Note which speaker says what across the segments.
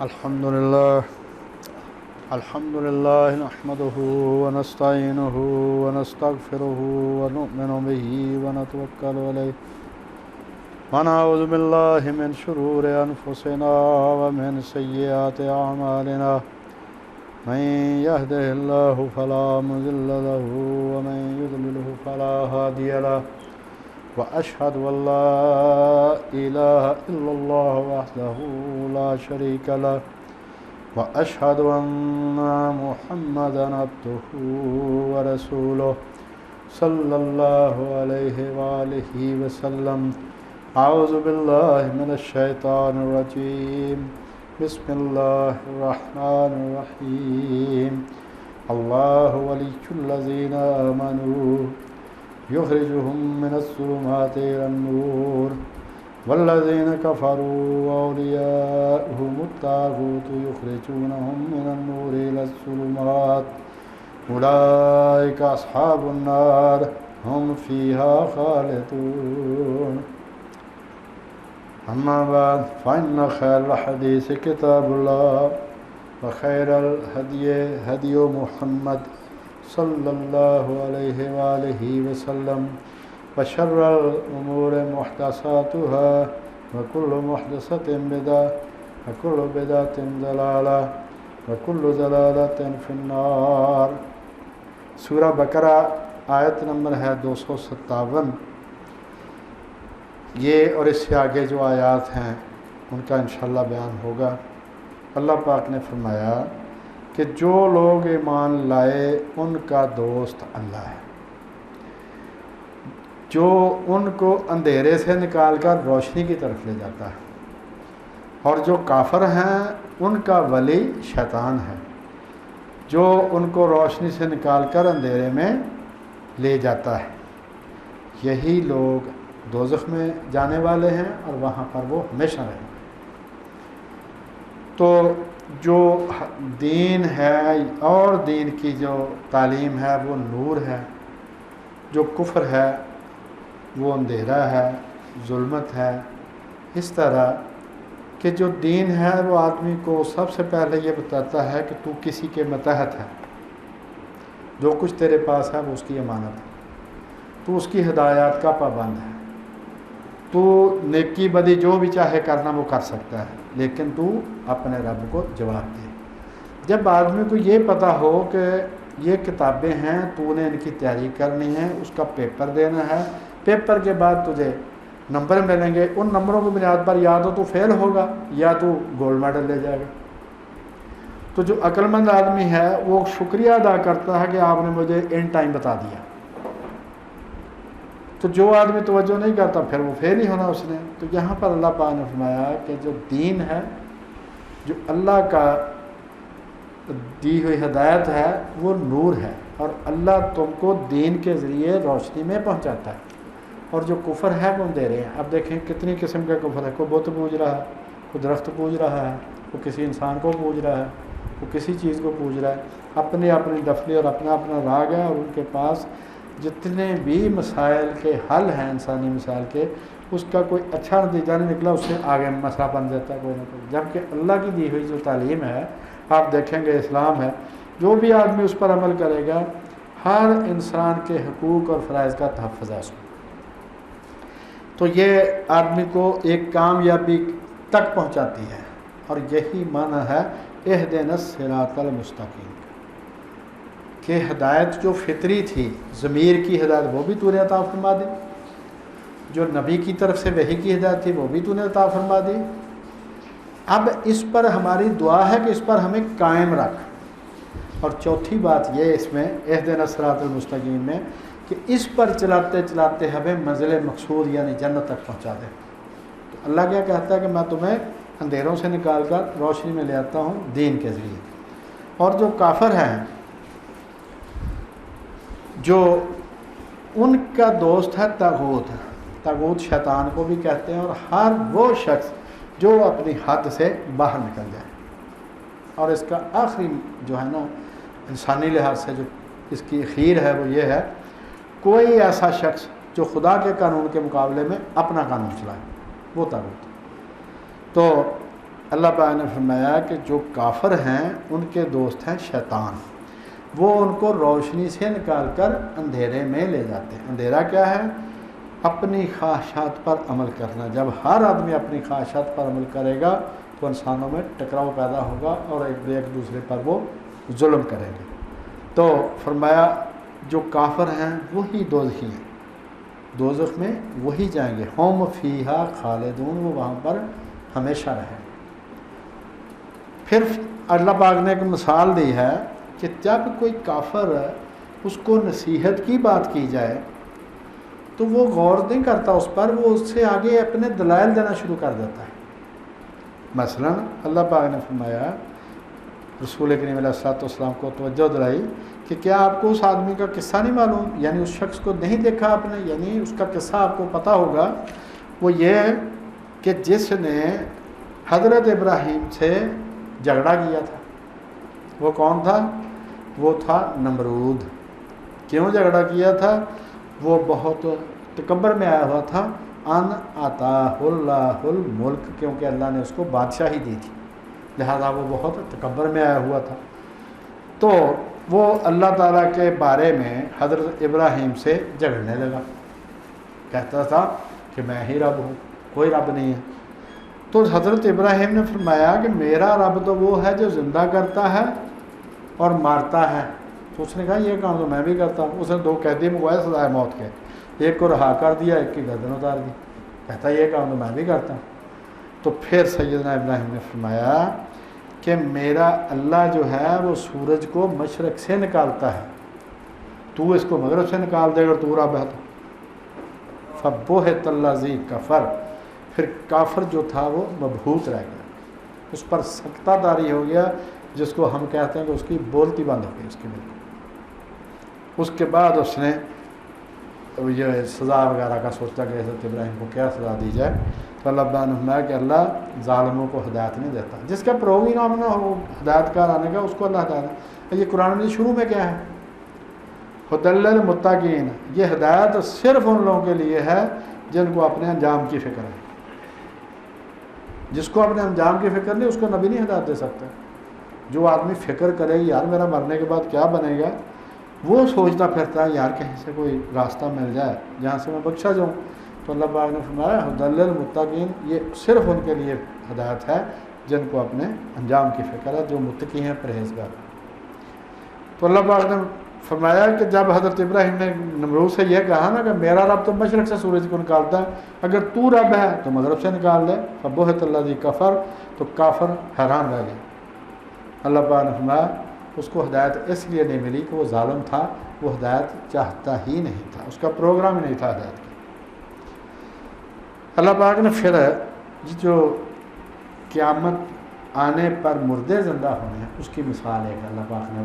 Speaker 1: الحمد لله نحمده ونستعينه ونستغفره ونؤمن به ونتوكل عليه ونعوذ بالله من شرور أنفسنا ومن سيئات أعمالنا من يهده الله فلا مضل له ومن يضلله فلا هادي له وأشهد أن لا إله إلا الله وحده لا شريك له وأشهد أن محمدًا عبده ورسوله صلى الله عليه وآله وسلم. أعوذ بالله من الشيطان الرجيم. بسم الله الرحمن الرحيم. الله ولي الذين آمنوا يخرجهم من الظلمات إلى النور والذين كفروا أولياؤهم الطاغوت يخرجونهم من النور إلى الظلمات أولئك أصحاب النار هم فيها خالدون. أما بعد فإن خير الحديث كتاب الله وخير الهدي هدي محمد صلى الله عليه وآله وسلم وشر الأمور محدثاتها وكل محدثة بدعة وكل بدعة ضلالة وكل ضلالة في النار. سورہ بقرہ آیت نمبر ہے 257. یہ اور اس سے آگے جو آیات ہیں ان کا انشاءاللہ بیان ہوگا. اللہ پاک نے فرمایا کہ جو لوگ ایمان لائے ان کا دوست اللہ ہے، جو ان کو اندھیرے سے نکال کر روشنی کی طرف لے جاتا ہے، اور جو کافر ہیں ان کا ولی شیطان ہے جو ان کو روشنی سے نکال کر اندھیرے میں لے جاتا ہے. یہی لوگ دوزخ میں جانے والے ہیں اور وہاں پر وہ ہمیشہ رہیں گے. تو جو دین ہے اور دین کی جو تعلیم ہے وہ نور ہے، جو کفر ہے وہ اندھیرا ہے، ظلمت ہے. اس طرح کہ جو دین ہے وہ آدمی کو سب سے پہلے یہ بتاتا ہے کہ تو کسی کے متحد ہے، جو کچھ تیرے پاس ہے وہ اس کی امانت ہے، تو اس کی ہدایات کا پابند ہے، تو نیکی بدی جو بھی چاہے کرنا وہ کر سکتا ہے، لیکن تو اپنے رب کو جواب دے. جب آدمی کو یہ پتہ ہو کہ یہ کتابیں ہیں، تو نے ان کی تیاری کرنی ہے، اس کا پیپر دینا ہے، پیپر کے بعد تجھے نمبر ملیں گے، ان نمبروں کی بنیاد پر یا تو فیل ہوگا یا تو گولڈ میڈل لے جائے گا. تو جو عقل مند آدمی ہے وہ شکریہ ادا کرتا ہے کہ آپ نے مجھے ان ٹائم بتا دیا. تو جو آدمی توجہ نہیں کرتا پھر وہ فیل ہی ہونا اس نے. تو یہاں پر اللہ پاک نے فرمایا کہ جو دین ہے، جو اللہ کا دی ہوئی ہدایت ہے وہ نور ہے، اور اللہ تم کو دین کے ذریعے روشنی میں پہنچاتا ہے. اور جو کفر ہے وہ اندھیرے ہیں. اب دیکھیں کتنی قسم کا کفر ہے. کوئی بت پوج رہا ہے، کوئی درخت پوج رہا ہے، کوئی کسی انسان کو پوج رہا ہے، کوئی کسی چیز کو پوج رہا ہے. اپنی اپنی ڈفلی اور اپنا اپنا راگ ہے، اور ان کے پاس جتنے بھی مسائل کے حل ہیں انسانی مسائل کے، اس کا کوئی اچھا نتیجہ نہیں نکلا، اس سے آگے مسئلہ بن جاتا ہے کوئی نہ کوئی. جبکہ اللہ کی دی ہوئی جو تعلیم ہے، آپ دیکھیں گے اسلام ہے، جو بھی آدمی اس پر عمل کرے گا ہر انسان کے حقوق اور فرائض کا تحفظ ہے اس میں. تو یہ آدمی کو ایک کامیابی تک پہنچاتی ہے، اور یہی معنی ہے اہدنا الصراط المستقیم، کہ ہدایت جو فطری تھی، ضمیر کی ہدایت وہ بھی تو نے عطا فرما دی، جو نبی کی طرف سے وحی کی ہدایت تھی وہ بھی تو نے عطا فرما دی. اب اس پر ہماری دعا ہے کہ اس پر ہمیں قائم رکھ. اور چوتھی بات یہ اس میں اہدنا الصراط المستقیم میں کہ اس پر چلاتے چلاتے ہمیں منزل مقصود یعنی جنت تک پہنچا دے. تو اللہ کیا کہتا ہے کہ میں تمہیں اندھیروں سے نکال کر روشنی میں لے آتا ہوں دین کے ذریعے. اور جو کافر ہیں، جو ان کا دوست ہے طاغوت. طاغوت شیطان کو بھی کہتے ہیں، اور ہر وہ شخص جو اپنی حد سے باہر نکل جائے. اور اس کا آخری جو ہے نا انسانی لحاظ سے جو اس کی اخیر ہے وہ یہ ہے، کوئی ایسا شخص جو خدا کے قانون کے مقابلے میں اپنا قانون چلائے، وہ طاغوت. تو اللہ پاک نے فرمایا کہ جو کافر ہیں ان کے دوست ہیں شیطان، وہ ان کو روشنی سے نکال کر اندھیرے میں لے جاتے ہیں۔ اندھیرا کیا ہے؟ اپنی خواہشات پر عمل کرنا۔ جب ہر آدمی اپنی خواہشات پر عمل کرے گا تو انسانوں میں ٹکراؤ پیدا ہوگا اور ایک دوسرے پر وہ ظلم کریں گے۔ تو فرمایا جو کافر ہیں وہی دوزخی ہیں، دوزخ میں وہی جائیں گے، ہم فیہا خالدون، وہ وہاں پر ہمیشہ رہیں۔ پھر اللہ پاک نے ایک مثال دی ہے کہ جب کوئی کافر اس کو نصیحت کی بات کی جائے تو وہ غور نہیں کرتا اس پر، وہ اس سے آگے اپنے دلائل دینا شروع کر دیتا ہے۔ مثلا اللہ پاک نے فرمایا، رسول کریم علیہ السلام کو توجہ دلائی کہ کیا آپ کو اس آدمی کا قصہ نہیں معلوم، یعنی اس شخص کو نہیں دیکھا آپ نے، یعنی اس کا قصہ آپ کو پتہ ہوگا۔ وہ یہ ہے کہ جس نے حضرت ابراہیم سے جھگڑا کیا تھا، وہ کون تھا؟ وہ تھا نمرود۔ کیوں جھگڑا کیا تھا؟ وہ بہت تکبر میں آیا ہوا تھا، ان عطاہ اللہ الملک، کیونکہ اللہ نے اس کو بادشاہی دی تھی، لہذا وہ بہت تکبر میں آیا ہوا تھا۔ تو وہ اللہ تعالیٰ کے بارے میں حضرت ابراہیم سے جھگڑنے لگا، کہتا تھا کہ میں ہی رب ہوں، کوئی رب نہیں ہے۔ تو حضرت ابراہیم نے فرمایا کہ میرا رب تو وہ ہے جو زندہ کرتا ہے اور مارتا ہے۔ تو اس نے کہا یہ کام تو میں بھی کرتا ہوں۔ اس نے 2 قیدی منگوائے سزائے موت کے، ایک کو رہا کر دیا، ایک کی گردن اتار دی، کہتا یہ کام تو میں بھی کرتا ہوں۔ تو پھر سیدنا ابراہیم نے فرمایا کہ میرا اللہ جو ہے وہ سورج کو مشرق سے نکالتا ہے، تو اس کو مغرب سے نکال دے گا، تو رب ہے تو فَبُہِتَ الَّذِي کفر، پھر کافر جو تھا وہ مبہوت رہ گیا، اس پر سکتہ طاری ہو گیا، جس کو ہم کہتے ہیں کہ اس کی بولتی بند ہو گئی اس کی بالکل۔ اس کے بعد اس نے یہ سزا وغیرہ کا سوچا کہ حضرت ابراہیم کو کیا سزا دی جائے، تو اللہ تعالیٰ نے فرمایا کہ اللہ ظالموں کو ہدایت نہیں دیتا، جس کا پروگرام نہ ہو ہدایت کار آنے کا اس کو اللہ ہدایت۔ یہ قرآن میں شروع میں کیا ہے؟ ھدی للمتقین، یہ ہدایت صرف ان لوگوں کے لیے ہے جن کو اپنے انجام کی فکر ہے۔ جس کو اپنے انجام کی فکر نہیں، اس کو نبی نہیں ہدایت دے سکتا۔ جو آدمی فکر کرے یار میرا مرنے کے بعد کیا بنے گا، وہ سوچتا پھرتا ہے یار کہیں سے کوئی راستہ مل جائے جہاں سے میں بخشا جاؤں، تو اللہ پاک نے فرمایا ھدی للمتقین، یہ صرف ان کے لیے ہدایت ہے جن کو اپنے انجام کی فکر ہے، جو متقی ہیں، پرہیزگار۔ تو اللہ پاک نے فرمایا کہ جب حضرت ابراہیم نے نمرود سے یہ کہا نا کہ میرا رب تو مشرق سے سورج کو نکالتا ہے، اگر تو رب ہے تو مغرب سے نکال دے، فَبُہِتَ الَّذِي کفر، تو کافر حیران رہ گئے۔ اللہ پاک نے فرمایا اس کو ہدایت اس لیے نہیں ملی کہ وہ ظالم تھا، وہ ہدایت چاہتا ہی نہیں تھا، اس کا پروگرام ہی نہیں تھا ہدایت کا۔ اللہ پاک نے پھر جو قیامت آنے پر مردے زندہ ہونے ہیں اس کی مثال ایک اللہ پاک نے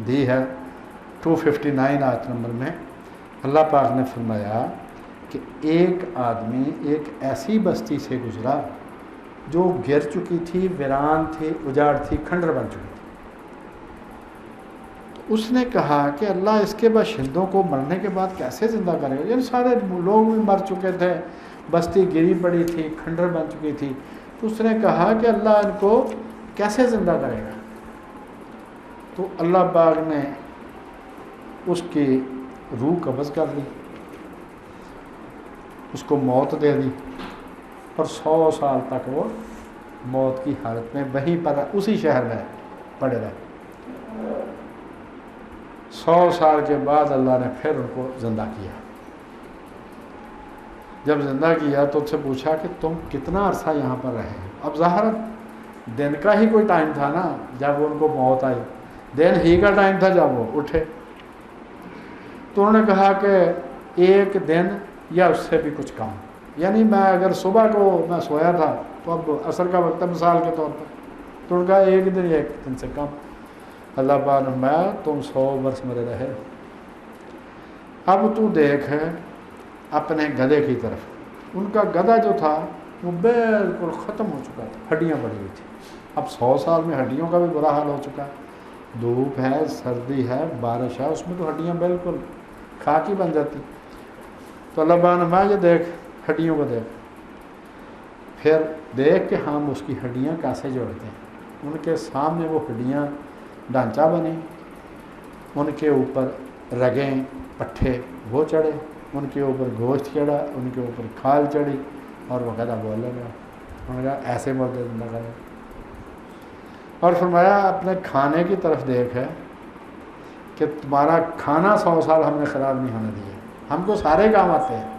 Speaker 1: دی ہے 259 آیت نمبر میں۔ اللہ پاک نے فرمایا کہ ایک آدمی ایک ایسی بستی سے گزرا جو گر چکی تھی، ویران تھی، اجاڑ تھی، کھنڈر بن چکی تھی۔ تو اس نے کہا کہ اللہ اس کے باشندوں کو مرنے کے بعد کیسے زندہ کرے گا؟ یعنی سارے لوگ بھی مر چکے تھے، بستی گری پڑی تھی، کھنڈر بن چکی تھی۔ تو اس نے کہا کہ اللہ ان کو کیسے زندہ کرے گا؟ تو اللہ پاک نے اس کی روح قبض کر لی، اس کو موت دے دی، اور 100 سال تک وہ موت کی حالت میں وہیں پر اسی شہر میں پڑے رہے۔ 100 سال کے بعد اللہ نے پھر ان کو زندہ کیا۔ جب زندہ کیا تو ان سے پوچھا کہ تم کتنا عرصہ یہاں پر رہے؟ اب ظاہر دن کا ہی کوئی ٹائم تھا نا جب ان کو موت آئی، دن ہی کا ٹائم تھا جب وہ اٹھے۔ تو انہوں نے کہا کہ 1 دن یا اس سے بھی کچھ کم، یعنی میں اگر صبح کو میں سویا تھا تو اب عصر کا وقت ہے مثال کے طور پر، تو انہوں نے کہا 1 دن یا 1 دن سے کم۔ اللہ پاک نے فرمایا تم 100 برس مرے رہے، اب تو دیکھ اپنے گدھے کی طرف۔ ان کا گدھا جو تھا وہ بالکل ختم ہو چکا تھا، ہڈیاں پڑی ہوئی تھی۔ اب 100 سال میں ہڈیوں کا بھی برا حال ہو چکا ہے، دھوپ ہے، سردی ہے، بارش ہے، اس میں تو ہڈیاں بالکل خاک ہی بن جاتی۔ تو اللہ پاک نے فرمایا یہ دیکھ ہڈیوں کو دیکھ۔ پھر دیکھ کے ہم اس کی ہڈیاں کیسے جوڑتے ہیں، ان کے سامنے وہ ہڈیاں ڈھانچہ بنی، ان کے اوپر رگیں پٹھے وہ چڑھے، ان کے اوپر گوشت چڑھا، ان کے اوپر کھال چڑھی، اور وہ کہتا بولے گا، انہوں نے کہا ایسے مردے زندہ کرے۔ اور فرمایا اپنے کھانے کی طرف دیکھ ہے کہ تمہارا کھانا 100 سال ہم نے خراب نہیں ہونے دیا، ہم کو سارے کام آتے ہیں،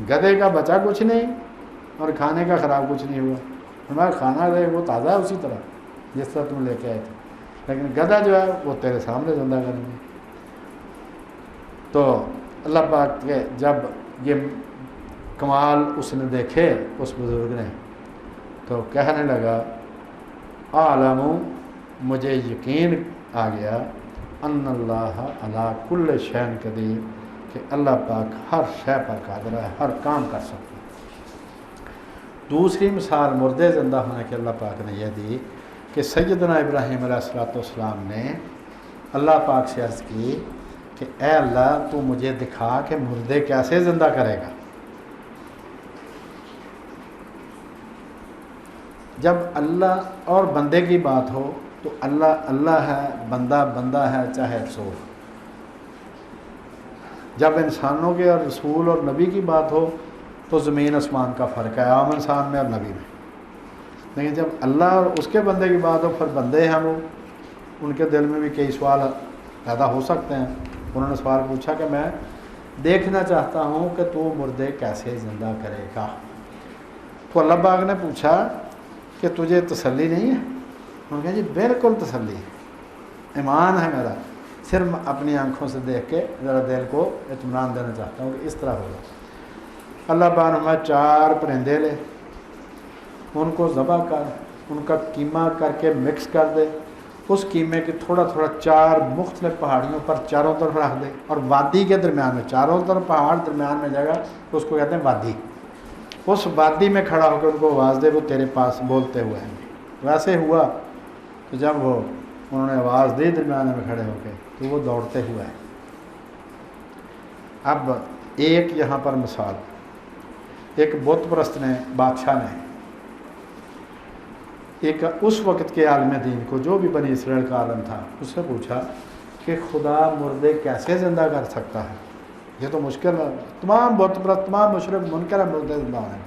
Speaker 1: گدھے کا بچا کچھ نہیں اور کھانے کا خراب کچھ نہیں ہوا۔ ہمارا کھانا ہے وہ تازہ ہے اسی طرح جس طرح تم لے کے آئے تھے، لیکن گدھا جو ہے وہ تیرے سامنے زندہ کریں گے۔ تو اللہ پاک کے جب یہ کمال اس نے دیکھے اس بزرگ نے، تو کہنے لگا عالم، مجھے یقین آ گیا، ان اللہ علی کل شیء قدیر، کہ اللہ پاک ہر شے پر قادر ہے، ہر کام کر سکتا ہے۔ دوسری مثال مردے زندہ ہونے کے اللہ پاک نے یہ دی کہ سیدنا ابراہیم علیہ السلام نے اللہ پاک سے عرض کی کہ اے اللہ تو مجھے دکھا کہ مردے کیسے زندہ کرے گا۔ جب اللہ اور بندے کی بات ہو تو اللہ اللہ ہے، بندہ بندہ ہے، چاہے رسول۔ جب انسانوں کے اور رسول اور نبی کی بات ہو تو زمین آسمان کا فرق ہے عام انسان میں اور نبی میں، لیکن جب اللہ اور اس کے بندے کی بات ہو، پھر بندے ہیں وہ، ان کے دل میں بھی کئی سوال پیدا ہو سکتے ہیں۔ انہوں نے سوال پوچھا کہ میں دیکھنا چاہتا ہوں کہ تو مردے کیسے زندہ کرے گا۔ تو اللہ پاک نے پوچھا کہ تجھے تسلی نہیں ہے؟ انہوں نے کہا جی بالکل تسلی ہے، ایمان ہے میرا، صرف اپنی آنکھوں سے دیکھ کے ذرا دل کو اطمینان دینا چاہتا ہوں کہ اس طرح ہوگا۔ اللہ پاک نے 4 پرندے لے، ان کو ذبح کر، ان کا قیمہ کر کے مکس کر دے، اس قیمے کے تھوڑا تھوڑا 4 مختلف پہاڑیوں پر چاروں طرف رکھ دے، اور وادی کے درمیان میں، چاروں طرف پہاڑ درمیان میں جگہ، تو اس کو کہتے ہیں وادی، اس وادی میں کھڑا ہو کے ان کو آواز دے، وہ تیرے پاس بولتے ہوئے ہیں۔ ویسے ہوا تو جب انہوں نے آواز دی درمیان میں کھڑے ہو کے، تو وہ دوڑتے ہوئے ہیں۔ اب ایک یہاں پر مثال، ایک بت پرست نے، بادشاہ نے، ایک اس وقت کے عالم دین کو، جو بھی بنی اسرائیل کا عالم تھا، اس سے پوچھا کہ خدا مردے کیسے زندہ کر سکتا ہے؟ یہ تو مشکل ہے، تمام بت پرست، تمام مشرک منکر ہیں مردے زندہ ہونے میں،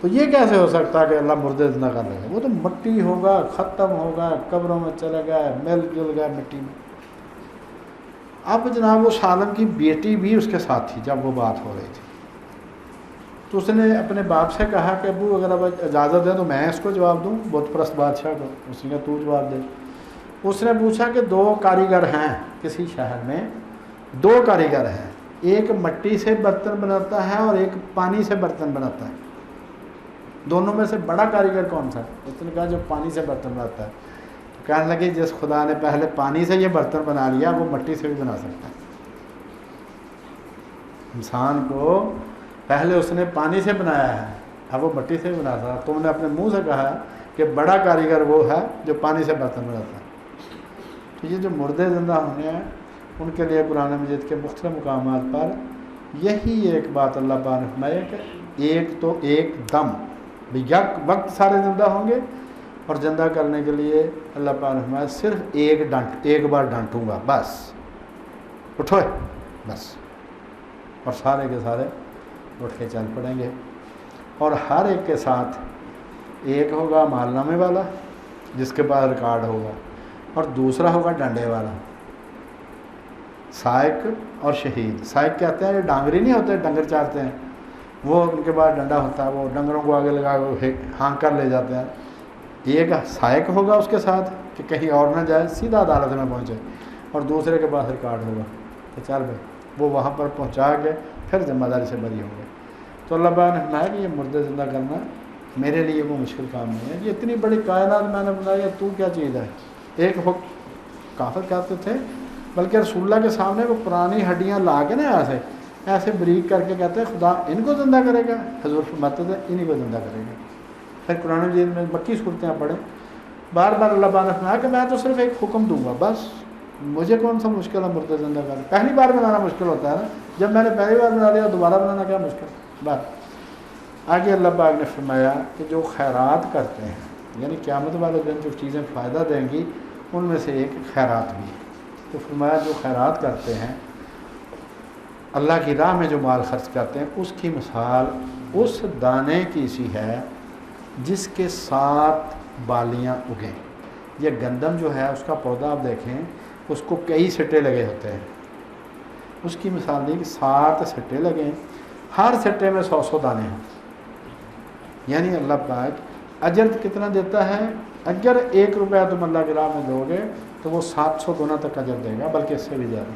Speaker 1: تو یہ کیسے ہو سکتا ہے کہ اللہ مردے زندہ کر لے گا؟ وہ تو مٹی ہوگا، ختم ہوگا، قبروں میں چلے گئے، مل جل گئے مٹی میں۔ اب جناب اس عالم کی بیٹی بھی اس کے ساتھ تھی جب وہ بات ہو رہی تھی، تو اس نے اپنے باپ سے کہا کہ ابو اگر اب اجازت دیں تو میں اس کو جواب دوں، بت پرست بادشاہ کو۔ اس نے کہا تو جواب دے۔ اس نے پوچھا کہ 2 کاریگر ہیں کسی شہر میں، 2 کاریگر ہیں، ایک مٹی سے برتن بناتا ہے اور ایک پانی سے برتن بناتا ہے، دونوں میں سے بڑا کاریگر کون سا ہے؟ اس نے کہا جو پانی سے برتن بناتا ہے۔ تو کہنے لگے جس خدا نے پہلے پانی سے یہ برتن بنا لیا، وہ مٹی سے بھی بنا سکتا ہے۔ انسان کو پہلے اس نے پانی سے بنایا ہے، اب وہ مٹی سے بھی بنا سکتا ہے۔ تم نے اپنے منہ سے کہا کہ بڑا کاریگر وہ ہے جو پانی سے برتن بناتا ہے۔ تو یہ جو مردے زندہ ہونے ہیں، ان کے لیے قرآن مجید کے مختلف مقامات پر یہی ایک بات اللہ پاک نے فرمائی ہے کہ ایک تو ایک دم یک وقت سارے زندہ ہوں گے، اور زندہ کرنے کے لیے اللہ پاک نے فرمایا صرف ایک بار ڈانٹوں گا، بس اٹھو بس، اور سارے کے سارے اٹھ کے چل پڑیں گے۔ اور ہر ایک کے ساتھ ایک ہوگا مال نامے والا جس کے پاس ریکارڈ ہوگا، اور دوسرا ہوگا ڈنڈے والا، سائق اور شہید۔ سائق کہتے ہیں یہ ڈانگری نہیں ہوتے، ڈنگر چارتے ہیں، وہ ان کے پاس ڈنڈا ہوتا ہے، وہ ڈنگروں کو آگے لگا کے ہانک کر لے جاتے ہیں۔ ایک سائق ہوگا اس کے ساتھ کہ کہیں اور نہ جائے، سیدھا عدالت میں پہنچے، اور دوسرے کے پاس ریکارڈ ہوگا کہ چل بھائی وہ وہاں پر پہنچا کے پھر ذمہ داری سے بری ہوں گے۔ تو اللہ پاک نے فرمایا کہ یہ مردے زندہ کرنا میرے لیے وہ مشکل کام نہیں ہے، یہ اتنی بڑی کائنات میں نے بنائی ہے، تو کیا چیز ہے؟ ایک کافر کہتے تھے، بلکہ رسول اللہ کے سامنے وہ پرانی ہڈیاں لا کے نا ایسے بریک کر کے کہتے ہیں خدا ان کو زندہ کرے گا، حضور فرماتے تھے انہی کو زندہ کرے گا۔ پھر قرآن مجید میں مکی صورتیں پڑھیں، بار بار اللہ پاک نے فرمایا کہ میں تو صرف ایک حکم دوں گا، بس مجھے کون سا مشکل ہے مردے زندہ کرنا؟ پہلی بار بنانا مشکل ہوتا ہے نا، جب میں نے پہلی بار بنا لیا دوبارہ بنانا کیا مشکل؟ بس آگے اللہ پاک نے فرمایا کہ جو خیرات کرتے ہیں، یعنی قیامت والے دن جو چیزیں فائدہ دیں گی ان میں سے ایک خیرات بھی ہے۔ تو فرمایا جو خیرات کرتے ہیں، اللہ کی راہ میں جو مال خرچ کرتے ہیں، اس کی مثال اس دانے کی سی ہے جس کے 7 بالیاں اگیں۔ یہ گندم جو ہے اس کا پودا آپ دیکھیں، اس کو کئی سٹے لگے ہوتے ہیں، اس کی مثال دی کہ 7 سٹے لگیں، ہر سٹے میں 100 دانے ہیں، یعنی اللہ پاک اجر کتنا دیتا ہے؟ اگر 1 روپیہ تم اللہ کی راہ میں دو گے تو وہ 700 گنا تک اجر دے گا، بلکہ اس سے بھی زیادہ۔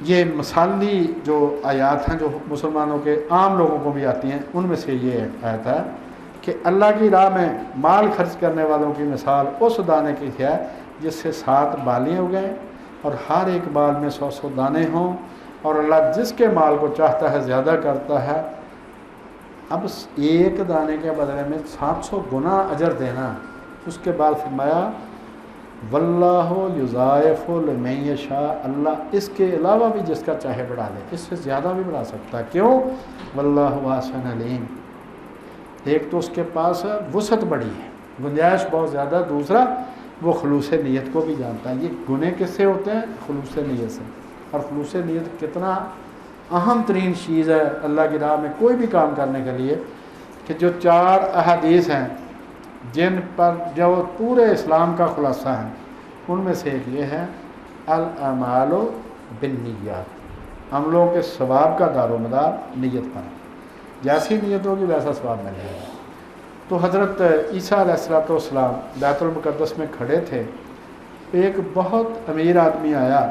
Speaker 1: یہ مثالی جو آیات ہیں جو مسلمانوں کے عام لوگوں کو بھی آتی ہیں، ان میں سے یہ ایک آیت ہے کہ اللہ کی راہ میں مال خرچ کرنے والوں کی مثال اس دانے کی ہے جس سے 7 بالیاں اگیں اور ہر ایک بال میں 100 دانے ہوں، اور اللہ جس کے مال کو چاہتا ہے زیادہ کرتا ہے۔ اب ایک دانے کے بدلے میں 700 گنا اجر دینا، اس کے بعد فرمایا واللہ یضاعف لمن یشاء، اللہ اس کے علاوہ بھی جس کا چاہے بڑھا دے، اس سے زیادہ بھی بڑھا سکتا ہے۔ کیوں؟ واللہ واسع علیم، ایک تو اس کے پاس وسعت بڑی ہے، گنجائش بہت زیادہ، دوسرا وہ خلوص نیت کو بھی جانتا ہے۔ یہ گناہ کس سے ہوتے ہیں؟ خلوص نیت سے، اور خلوص نیت کتنا اہم ترین چیز ہے اللہ کی راہ میں کوئی بھی کام کرنے کے لیے، کہ جو 4 احادیث ہیں جن پر جو پورے اسلام کا خلاصہ ہے، ان میں سے ایک یہ ہے الاعمال بالنیات، عملوں کے ثواب کا دار و مدار نیت پر، جیسی نیت ہوگی ویسا ثواب ملے گا۔ تو حضرت عیسیٰ علیہ السلام بیت المقدس میں کھڑے تھے، ایک بہت امیر آدمی آیا،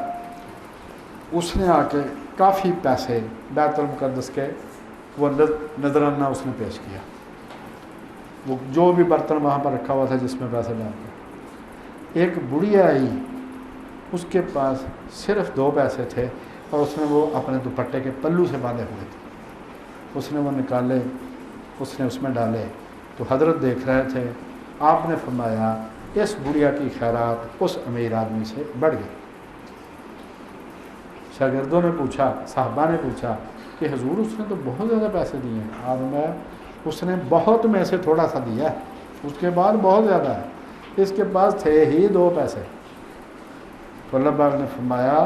Speaker 1: اس نے آ کے کافی پیسے بیت المقدس کے وہ نذرانہ اس نے پیش کیا، وہ جو بھی برتن وہاں پر رکھا ہوا تھا جس میں پیسے ڈالتے۔ ایک بڑھیا آئی، اس کے پاس صرف 2 پیسے تھے، اور اس نے وہ اپنے دوپٹے کے پلو سے باندھے ہوئے تھے، اس نے وہ نکالے، اس نے اس میں ڈالے، تو حضرت دیکھ رہے تھے۔ آپ نے فرمایا اس بڑھیا کی خیرات اس امیر آدمی سے بڑھ گئی۔ شاگردوں نے پوچھا، صحابہ نے پوچھا کہ حضور اس نے تو بہت زیادہ پیسے دیے ہیں۔ آپ میں اس نے بہت میں سے تھوڑا سا دیا ہے، اس کے بعد بہت زیادہ ہے، اس کے پاس تھے ہی 2 پیسے۔ تو اللہ پاک نے فرمایا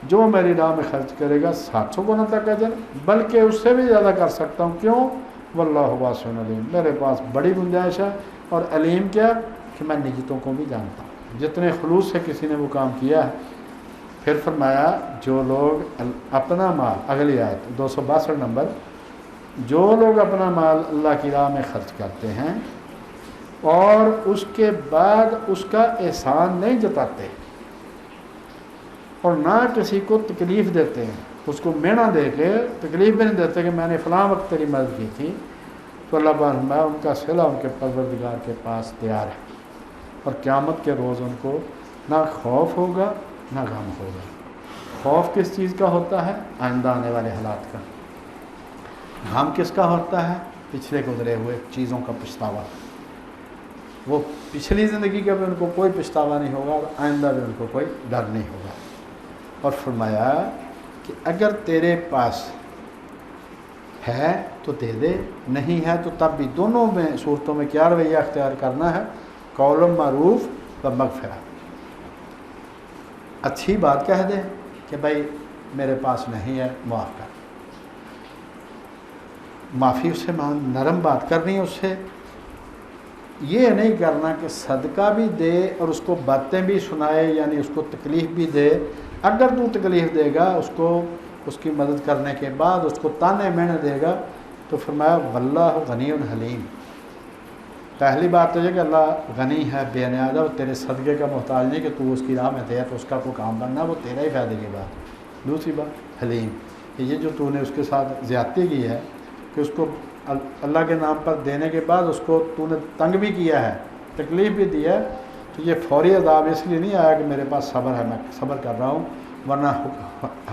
Speaker 1: جو میری راہ میں خرچ کرے گا 700 گنا تک اجر، بلکہ اس سے بھی زیادہ کر سکتا ہوں۔ کیوں؟ واللہ واسع علیم، میرے پاس بڑی گنجائش ہے، اور علیم کیا کہ میں نیتوں کو بھی جانتا ہوں، جتنے خلوص سے کسی نے وہ کام کیا ہے۔ پھر فرمایا جو لوگ اپنا مال، اگلی آیت 262 نمبر، جو لوگ اپنا مال اللہ کی راہ میں خرچ کرتے ہیں اور اس کے بعد اس کا احسان نہیں جتاتے اور نہ کسی کو تکلیف دیتے ہیں، اس کو مینا دے کے تکلیف بھی نہیں دیتے کہ میں نے فلاں وقت تیری مدد کی تھی، تو اللہ فرمایا ان کا صلہ ان کے پروردگار کے پاس تیار ہے، اور قیامت کے روز ان کو نہ خوف ہوگا نہ غم ہوگا۔ خوف کس چیز کا ہوتا ہے؟ آئندہ آنے والے حالات کا۔ غم کس کا ہوتا ہے؟ پچھلے گزرے ہوئے چیزوں کا پچھتاوا۔ وہ پچھلی زندگی کا بھی ان کو کوئی پچھتاوا نہیں ہوگا، اور آئندہ بھی ان کو کوئی ڈر نہیں ہوگا۔ اور فرمایا کہ اگر تیرے پاس ہے تو دے دے، نہیں ہے تو تب بھی دونوں میں صورتوں میں کیا رویہ اختیار کرنا ہے؟ قول معروف و مغفرہ، اچھی بات کہہ دے کہ بھائی میرے پاس نہیں ہے، معاف کر، معافی اس سے نرم بات کرنی ہے اس سے، یہ نہیں کرنا کہ صدقہ بھی دے اور اس کو باتیں بھی سنائے، یعنی اس کو تکلیف بھی دے۔ اگر تو تکلیف دے گا اس کو، اس کی مدد کرنے کے بعد اس کو تانے مینے دے گا، تو فرمایا واللہ غنی حلیم، پہلی بات تو یہ کہ اللہ غنی ہے، بے نیاز ہے، اور تیرے صدقے کا محتاج نہیں کہ تو اس کی راہ میں دے تو اس کا کوئی کام بننا، وہ تیرا ہی فائدے کی بات۔ دوسری بات حلیم، کہ یہ جو تو نے اس کے ساتھ زیادتی کی ہے کہ اس کو اللہ کے نام پر دینے کے بعد اس کو تو نے تنگ بھی کیا ہے، تکلیف بھی دی ہے، تو یہ فوری عذاب اس لیے نہیں آیا کہ میرے پاس صبر ہے میں صبر کر رہا ہوں، ورنہ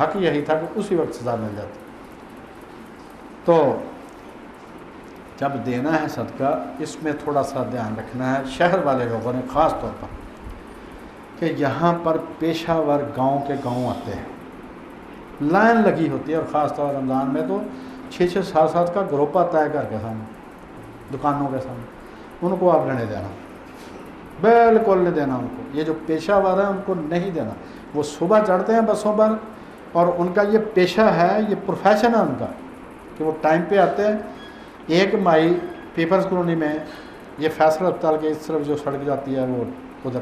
Speaker 1: حق یہی تھا کہ اسی وقت سزا مل جاتی۔ تو جب دینا ہے صدقہ، اس میں تھوڑا سا دھیان رکھنا ہے شہر والے لوگوں نے خاص طور پر، کہ یہاں پر پیشہ ور گاؤں کے گاؤں آتے ہیں، لائن لگی ہوتی ہے، اور خاص طور رمضان میں تو 6-7 کا گروپا طے کر کے سامنے دکانوں کے سامنے، ان کو آپ نے دینا، بالکل نہیں دینا ان کو. یہ جو پیشہ ور ہیں ان کو نہیں دینا. وہ صبح چڑھتے ہیں بسوں پر، اور ان کا یہ پیشہ ہے، یہ پروفیشن ہے ان کا کہ وہ ٹائم پہ آتے ہیں. ایک مائی پیپلز کالونی میں، یہ فیصل ہسپتال کے اس طرف جو سڑک جاتی ہے وہ ادھر،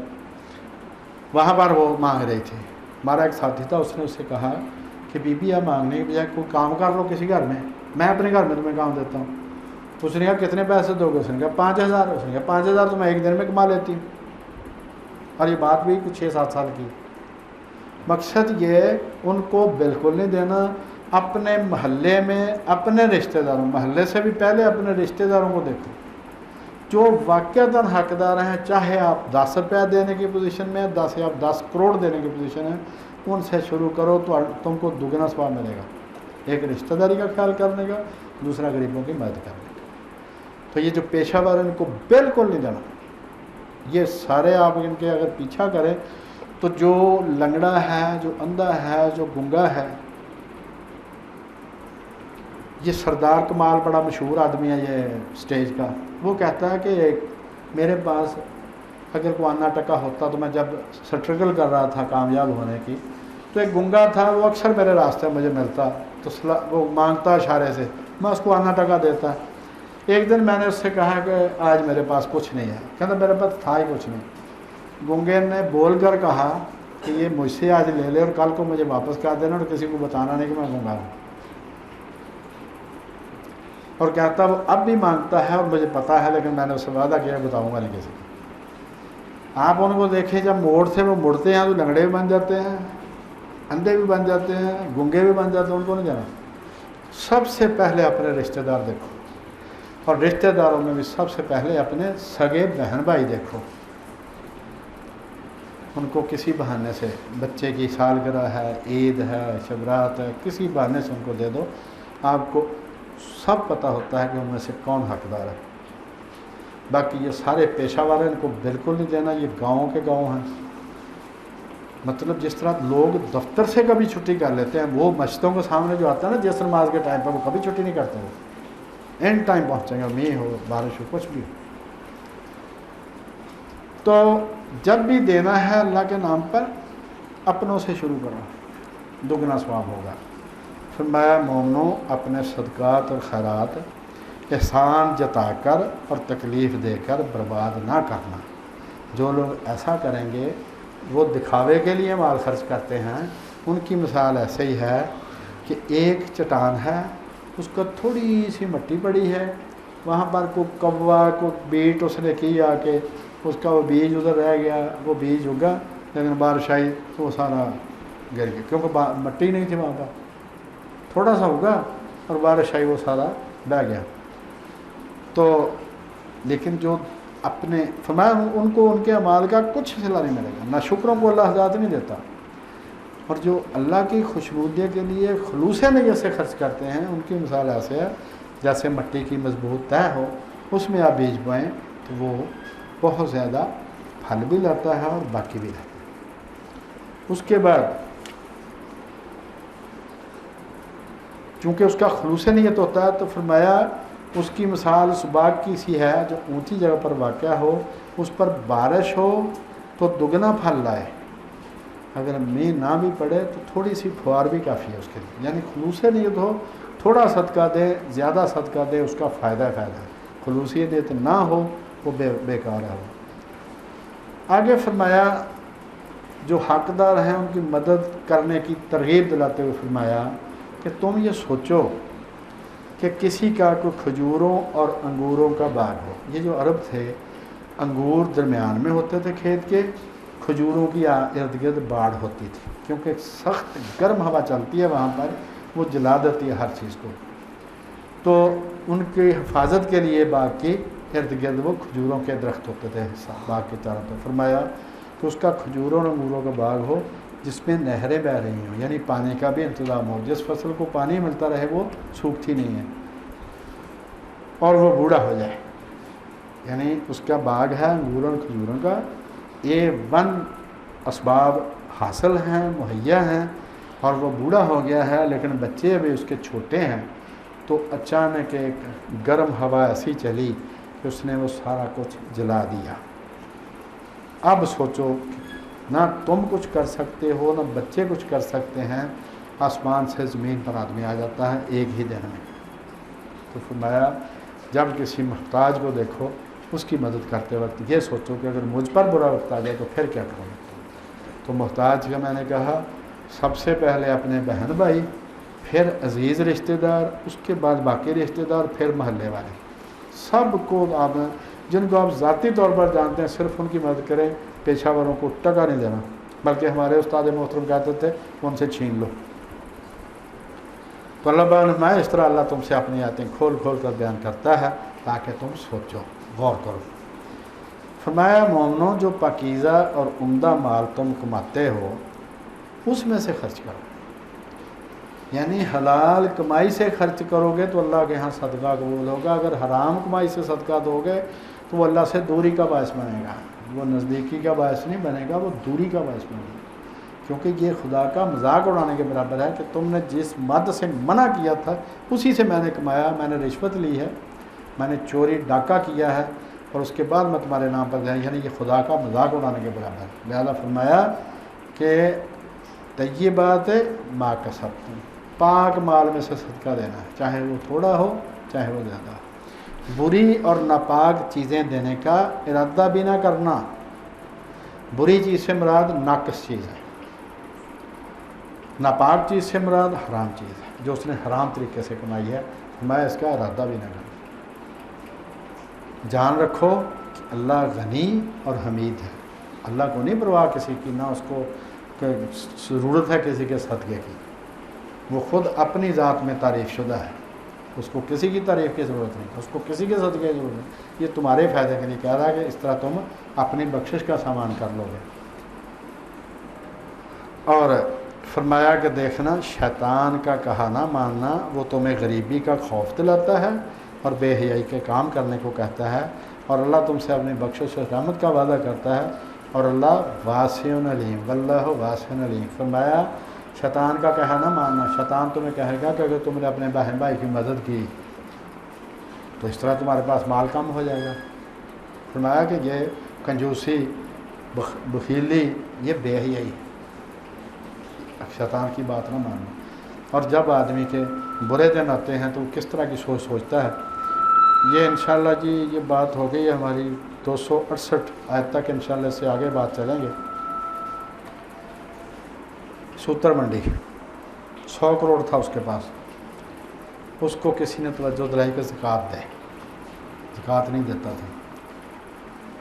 Speaker 1: وہاں پر وہ مانگ رہی تھی. ہمارا ایک ساتھی تھا، اس نے اس سے کہا کہ بی بی آپ مانگنے کے بجائے کوئی کام کر لو کسی گھر میں اپنے گھر میں تمہیں کام دیتا ہوں. اس نے کہا کتنے پیسے دو گے؟ اس نے کہا 5,000. اس نے کہا 5,000 تو میں ایک دن میں کما لیتی ہوں. اور یہ بات بھی کچھ 6-7 سال کی. مقصد یہ ان کو بالکل نہیں دینا. اپنے محلے میں اپنے رشتہ داروں، محلے سے بھی پہلے اپنے رشتہ داروں کو دیکھو جو واقعتاً حقدار ہیں، چاہے آپ 10 روپیہ دینے کی پوزیشن میں، 10 کروڑ دینے کی پوزیشن ہے، ان سے شروع کرو تو تم کو دگنا ثواب ملے گا. ایک رشتہ داری کا خیال کرنے کا، دوسرا غریبوں کی مدد کرنے کا. تو یہ جو پیشہ ور ان کو بالکل نہیں دینا. یہ سارے آپ ان کے اگر پیچھا کریں تو جو لنگڑا ہے، جو اندھا ہے، جو گنگا ہے، یہ سردار کمال بڑا مشہور آدمی ہے یہ اسٹیج کا، وہ کہتا ہے کہ میرے پاس اگر کوئی آنا ٹکا ہوتا تو میں جب سٹرگل کر رہا تھا کامیاب ہونے کی، تو ایک گنگا تھا وہ اکثر میرے راستے مجھے ملتا، تو وہ مانگتا اشارے سے، میں اس کو آنا ٹکا دیتا. ایک دن میں نے اس سے کہا کہ آج میرے پاس کچھ نہیں ہے. کہتا میرے پاس تھا ہی کچھ نہیں. گنگے نے بول کر کہا کہ یہ مجھ سے آج لے لے اور کل کو مجھے واپس کر دینا، اور کسی کو بتانا نہیں کہ میں گنگا ہوں. اور کہتا وہ اب بھی مانگتا ہے اور مجھے پتا ہے، لیکن میں نے اسے وعدہ کیا بتاؤں گا نہیں کسی کو. آپ ان کو دیکھیں جب موڑ سے وہ مڑتے ہیں تو لنگڑے بھی بن جاتے ہیں، اندھے بھی بن جاتے ہیں، گنگے بھی بن جاتے ہیں. ان کو نہیں جانا. سب سے پہلے اپنے رشتہ دار دیکھو، اور رشتہ داروں میں بھی سب سے پہلے اپنے سگے بہن بھائی دیکھو. ان کو کسی بہانے سے، بچے کی سالگرہ ہے، عید ہے، شب رات ہے، کسی بہانے سے ان کو دے دو. آپ کو سب پتہ ہوتا ہے کہ ان میں سے کون حقدار ہے. باقی یہ سارے پیشہ والے ان کو بالکل نہیں دینا. یہ گاؤں کے گاؤں ہیں. مطلب جس طرح لوگ دفتر سے کبھی چھٹی کر لیتے ہیں، وہ مسجدوں کے سامنے جو آتا ہے نا جس نماز کے ٹائم پر، وہ کبھی چھٹی نہیں کرتے. وہ اینڈ ٹائم پہنچیں گے، میہ ہو، بارش ہو، کچھ بھی ہو. تو جب بھی دینا ہے اللہ کے نام پر، اپنوں سے شروع کرو، دگنا ثواب ہوگا. فرمایا مومنو اپنے صدقات اور خیرات احسان جتا کر اور تکلیف دے کر برباد نہ کرنا. جو لوگ ایسا کریں گے وہ دکھاوے کے لیے مال خرچ کرتے ہیں. ان کی مثال ایسے ہی ہے کہ ایک چٹان ہے، اس کو تھوڑی سی مٹی پڑی ہے، وہاں پر کوئی کوا کوئی بیٹ اس نے کی آ کے، اس کا وہ بیج ادھر رہ گیا، وہ بیج اگا، لیکن بارش آئی تو وہ سارا گر گیا، کیونکہ مٹی نہیں تھی وہاں پر. تھوڑا سا ہوگا اور بارش آئی وہ سارا بہہ گیا. تو لیکن جو اپنے فرمایا ان کو ان کے اعمال کا کچھ صلہ نہیں ملے گا. نہ شکروں کو اللہ ذات نہیں دیتا. اور جو اللہ کی خوشنودی کے لیے خلوص نیت سے خرچ کرتے ہیں، ان کی مثال ایسے ہے جیسے مٹی کی مضبوط تہ ہو، اس میں آپ بیج بوئیں تو وہ بہت زیادہ پھل بھی لاتا ہے اور باقی بھی رہتا ہے. اس کے بعد چونکہ اس کا خلوص نیت ہوتا ہے تو فرمایا اس کی مثال اس باغ کی سی ہے جو اونچی جگہ پر واقع ہو، اس پر بارش ہو تو دگنا پھل لائے، اگر میہ نہ بھی پڑے تو تھوڑی سی فوار بھی کافی ہے اس کے لیے. یعنی خلوص نیت ہو، تھوڑا صدقہ دے، زیادہ صدقہ دے، اس کا فائدہ ہے. خلوص نیت نہ ہو وہ بیکار ہے. آگے فرمایا جو حقدار ہیں ان کی مدد کرنے کی ترغیب دلاتے ہوئے فرمایا کہ تم یہ سوچو کہ کسی کا کوئی کھجوروں اور انگوروں کا باغ ہو. یہ جو عرب تھے، انگور درمیان میں ہوتے تھے کھیت کے، کھجوروں کی ارد گرد باڑ ہوتی تھی، کیونکہ سخت گرم ہوا چلتی ہے وہاں پر، وہ جلا دیتی ہے ہر چیز کو. تو ان کی حفاظت کے لیے باغ کی ارد گرد وہ کھجوروں کے درخت ہوتے تھے باغ کے چاروں پر. فرمایا کہ اس کا کھجوروں اور انگوروں کا باغ ہو جس میں نہریں بہہ رہی ہوں، یعنی پانی کا بھی انتظام ہو، جس فصل کو پانی ملتا رہے وہ سوکھتی نہیں ہے، اور وہ بوڑھا ہو جائے. یعنی اس کا باغ ہے انگور اور کھجوروں کا، A1 اسباب حاصل ہیں، مہیا ہیں، اور وہ بوڑھا ہو گیا ہے لیکن بچے ابھی اس کے چھوٹے ہیں، تو اچانک ایک گرم ہوا ایسی چلی کہ اس نے وہ سارا کچھ جلا دیا۔ اب سوچو، نہ تم کچھ کر سکتے ہو نہ بچے کچھ کر سکتے ہیں، آسمان سے زمین پر آدمی آ جاتا ہے ایک ہی دن میں۔ تو فرمایا جب کسی محتاج کو دیکھو اس کی مدد کرتے وقت یہ سوچو کہ اگر مجھ پر برا وقت آ جائے تو پھر کیا کروں گا۔ تو محتاج کا میں نے کہا سب سے پہلے اپنے بہن بھائی، پھر عزیز رشتہ دار، اس کے بعد باقی رشتہ دار، پھر محلے والے، سب کو آپ جن کو آپ ذاتی طور پر جانتے ہیں صرف ان کی مدد کریں، پیشہ وروں کو ٹکا نہیں دینا، بلکہ ہمارے استاد محترم کہتے تھے ان سے چھین لو۔ تو اللہ فرمایا اس طرح اللہ تم سے اپنی آیتیں کھول کھول کر بیان کرتا ہے تاکہ تم سوچو، غور کرو۔ فرمایا مومنوں جو پاکیزہ اور عمدہ مال تم کماتے ہو اس میں سے خرچ کرو، یعنی حلال کمائی سے خرچ کرو گے تو اللہ کے ہاں صدقہ قبول ہوگا، اگر حرام کمائی سے صدقہ دو گے تو وہ اللہ سے دوری کا باعث بنے گا، وہ نزدیکی کا باعث نہیں بنے گا، وہ دوری کا باعث بنے گا، کیونکہ یہ خدا کا مذاق اڑانے کے برابر ہے کہ تم نے جس مد سے منع کیا تھا اسی سے میں نے کمایا، میں نے رشوت لی ہے، میں نے چوری ڈاکہ کیا ہے اور اس کے بعد میں تمہارے نام پر دیا، یعنی یہ خدا کا مذاق اڑانے کے برابر ہے۔ لہذا فرمایا کہ طیبات ما کسبتم، پاک مال میں سے صدقہ دینا ہے، چاہے وہ تھوڑا ہو چاہے وہ زیادہ ہو۔ بری اور ناپاک چیزیں دینے کا ارادہ بھی نہ کرنا، بری چیز سے مراد ناقص چیز ہے، ناپاک چیز سے مراد حرام چیز ہے جو اس نے حرام طریقے سے کمائی ہے، میں اس کا ارادہ بھی نہ کروں۔ جان رکھو کہ اللہ غنی اور حمید ہے، اللہ کو نہیں پرواہ کسی کی، نہ اس کو ضرورت ہے کسی کے صدقے کی، وہ خود اپنی ذات میں تعریف شدہ ہے، اس کو کسی کی تعریف کی ضرورت نہیں، اس کو کسی کے صدقے کی ضرورت نہیں، یہ تمہارے فائدے کے لیے کہہ رہا ہے کہ اس طرح تم اپنی بخشش کا سامان کر لو گے۔ اور فرمایا کہ دیکھنا شیطان کا کہا نہ ماننا وہ تمہیں غریبی کا خوف دلاتا ہے اور بے حیائی کے کام کرنے کو کہتا ہے، اور اللہ تم سے اپنی بخشش و رحمت کا وعدہ کرتا ہے، اور اللہ واسع علیم، واللہ واسع علیم۔ فرمایا شیطان کا کہا نہ ماننا، شیطان تمہیں کہے گا کہ اگر تم نے اپنے بہن بھائی کی مدد کی تو اس طرح تمہارے پاس مال کم ہو جائے گا۔ فرمایا کہ یہ کنجوسی، بخیلی، یہ بے حیائی، شیطان کی بات نہ ماننا۔ اور جب آدمی کے برے دن آتے ہیں تو وہ کس طرح کی سوچ سوچتا ہے، یہ انشاءاللہ جی یہ بات ہو گئی ہے ہماری 268 آیت تک، انشاءاللہ اس سے آگے بات چلیں گے۔ سوتر منڈی 100 کروڑ تھا اس کے پاس، اس کو کسی نے توجہ دلائی کہ زکوٰۃ دے، زکوٰۃ نہیں دیتا تھا۔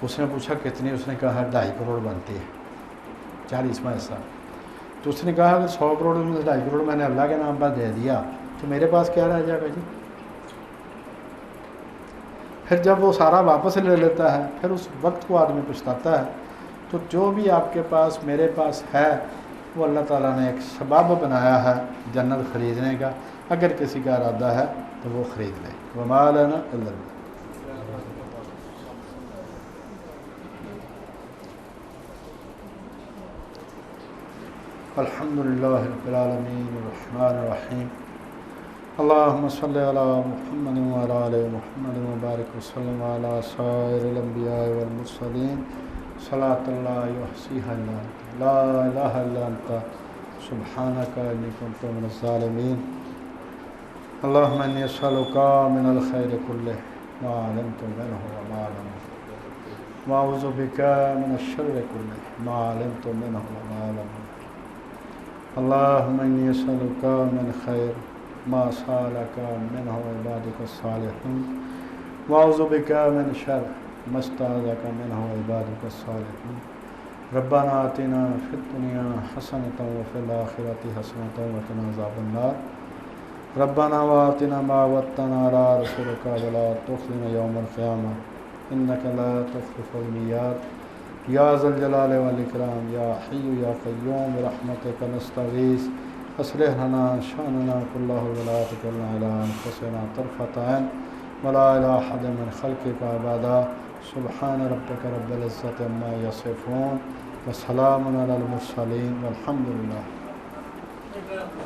Speaker 1: اس نے پوچھا کتنی، اس نے کہا 2.5 کروڑ بنتی ہے، 40واں حصہ۔ تو اس نے کہا اگر 100 کروڑ میں سے 2.5 کروڑ میں نے اللہ کے نام پر دے دیا تو میرے پاس کیا رہ جائے گا جی؟ پھر جب وہ سارا واپس لے لیتا ہے پھر اس وقت کو آدمی پچھتاتا ہے۔ تو جو بھی آپ کے پاس میرے پاس ہے وہ اللہ تعالیٰ نے ایک سبب بنایا ہے جنت خریدنے کا، اگر کسی کا ارادہ ہے تو وہ خرید لے۔ وما لنا الا اللہ۔ الحمد للہ رب العالمین الرحمن الرحیم، اللہم صلی علی محمد وعلی آل محمد وبارک وسلم علی سائر الانبیاء والمرسلین صلاۃ لا یحصیہا الا انت، لا الہ الا انت سبحانک انی کنت من الظالمین۔ اللہم انی اسألک من الخیر کلہ ما علمت منہ وما لم أعلم، واعوذ بک من الشر کلہ ما علمت منہ وما لم أعلم۔ اللہم انی اسألک من خیر ما سألک منہ عبادک الصالحون، واعوذ بک من شر ما استعاذک منہ عبادک الصالحون۔ ربنا آتنا فی الدنیا حسنۃ وفی الآخرۃ حسنۃ وقنا عذاب النار۔ ربنا وآتنا ما وعدتنا علی رسولک ولا تخزنا یوم القیامہ انک لا تخلف الميعاد۔ یا ذا الجلال والاکرام، یا حی یا قیوم برحمتک نستغیث، اصلح لنا شأننا کلہ ولا تکلنا الی انفسنا طرفۃ عین ولا الی احد من خلقک ابدا۔ سبحان ربک رب العزۃ عما یصفون وسلام علی المرسلین والحمد للہ۔
Speaker 2: اگر